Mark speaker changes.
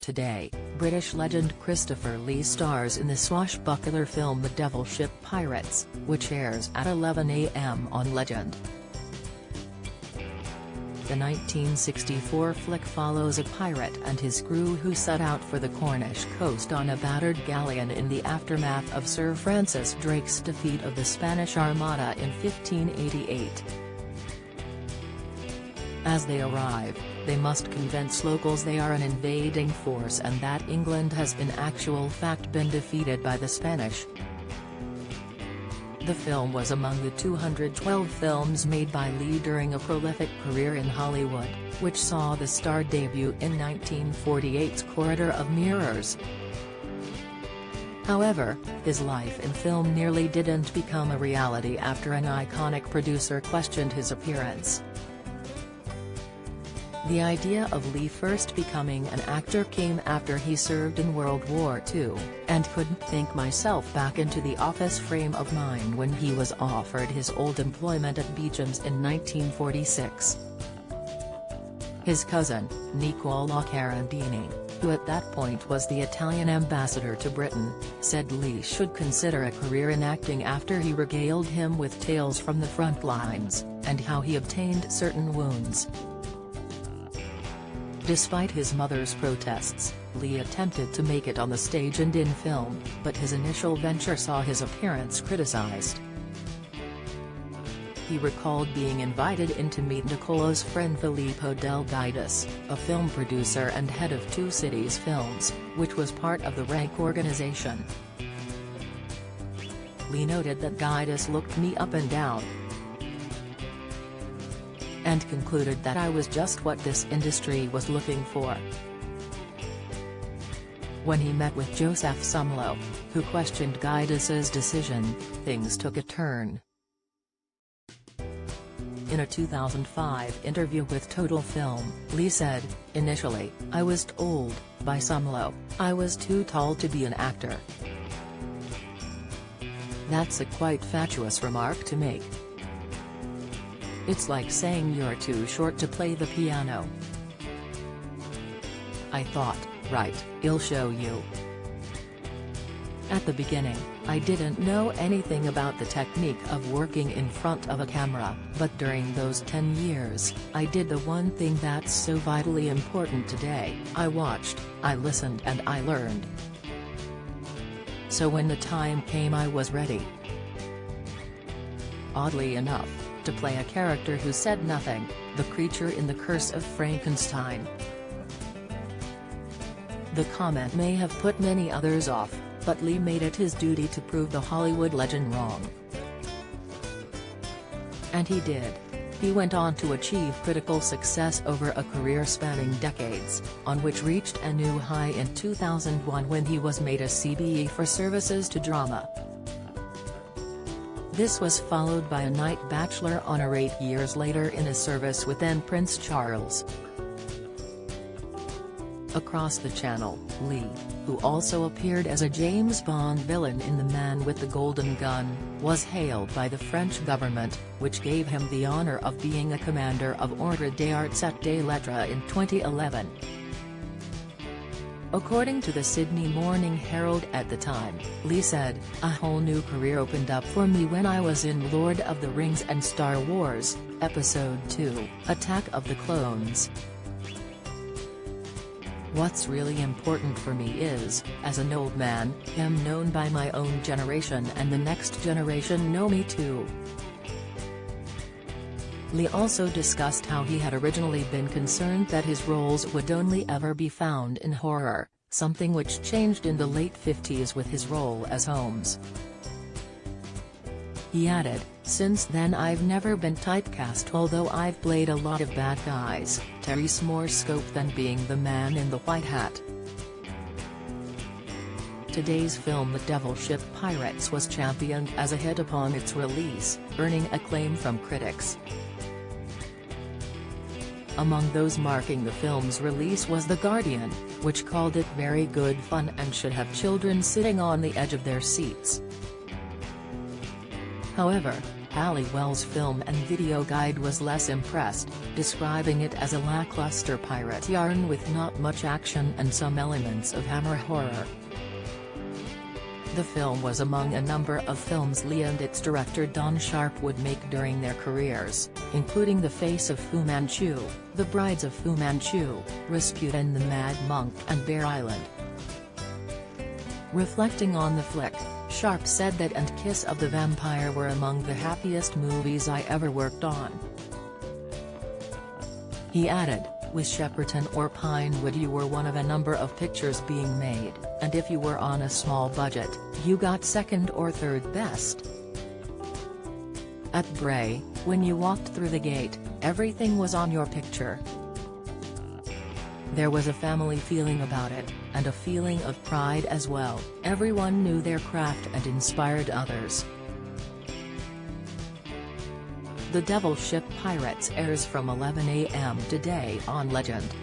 Speaker 1: Today, British legend Christopher Lee stars in the swashbuckler film The Devil Ship Pirates, which airs at 11 a.m. on Legend. The 1964 flick follows a pirate and his crew who set out for the Cornish coast on a battered galleon in the aftermath of Sir Francis Drake's defeat of the Spanish Armada in 1588. As they arrive, they must convince locals they are an invading force and that England has in actual fact been defeated by the Spanish. The film was among the 212 films made by Lee during a prolific career in Hollywood, which saw the star debut in 1948's Corridor of Mirrors. However, his life in film nearly didn't become a reality after an iconic producer questioned his appearance. The idea of Lee first becoming an actor came after he served in World War II, and couldn't think myself back into the office frame of mind when he was offered his old employment at Beecham's in 1946. His cousin, Nicola Carandini, who at that point was the Italian ambassador to Britain, said Lee should consider a career in acting after he regaled him with tales from the front lines, and how he obtained certain wounds. Despite his mother's protests, Lee attempted to make it on the stage and in film, but his initial venture saw his appearance criticized. He recalled being invited in to meet Nicola's friend Filippo Del Guidas, a film producer and head of Two Cities Films, which was part of the Rank organization. Lee noted that Guidas looked me up and down, and concluded that I was just what this industry was looking for. When he met with Joseph Sumlow, who questioned Guidas's decision, things took a turn. In a 2005 interview with Total Film, Lee said, "Initially, I was told, by Sumlow, I was too tall to be an actor. That's a quite fatuous remark to make. It's like saying you're too short to play the piano. I thought, right, I'll show you." At the beginning, I didn't know anything about the technique of working in front of a camera, but during those 10 years, I did the one thing that's so vitally important today: I watched, I listened and I learned. So when the time came I was ready. Oddly enough, to play a character who said nothing, the creature in The Curse of Frankenstein. The comment may have put many others off, but Lee made it his duty to prove the Hollywood legend wrong. And he did. He went on to achieve critical success over a career spanning decades, on which reached a new high in 2001 when he was made a CBE for services to drama. This was followed by a night Bachelor honor 8 years later in a service with then Prince Charles. Across the channel, Lee, who also appeared as a James Bond villain in The Man with the Golden Gun, was hailed by the French government, which gave him the honor of being a commander of Ordre des Arts et des Lettres in 2011. According to the Sydney Morning Herald at the time, Lee said, "A whole new career opened up for me when I was in Lord of the Rings and Star Wars, Episode 2, Attack of the Clones. What's really important for me is, as an old man, I'm known by my own generation and the next generation know me too." Lee also discussed how he had originally been concerned that his roles would only ever be found in horror, something which changed in the late 50s with his role as Holmes. He added, "Since then I've never been typecast, although I've played a lot of bad guys, there's more scope than being the man in the white hat." Today's film The Devil Ship Pirates was championed as a hit upon its release, earning acclaim from critics. Among those marking the film's release was The Guardian, which called it very good fun and should have children sitting on the edge of their seats. However, Halliwell's film and video guide was less impressed, describing it as a lackluster pirate yarn with not much action and some elements of hammer horror. The film was among a number of films Lee and its director Don Sharp would make during their careers, including The Face of Fu Manchu, The Brides of Fu Manchu, Rasputin the Mad Monk and Bear Island. Reflecting on the flick, Sharp said that and Kiss of the Vampire were among the happiest movies I ever worked on. He added, with Shepperton or Pinewood you were one of a number of pictures being made, and if you were on a small budget, you got second or third best. At Bray, when you walked through the gate, everything was on your picture. There was a family feeling about it, and a feeling of pride as well. Everyone knew their craft and inspired others. The Devil Ship Pirates airs from 11 a.m. today on Legend.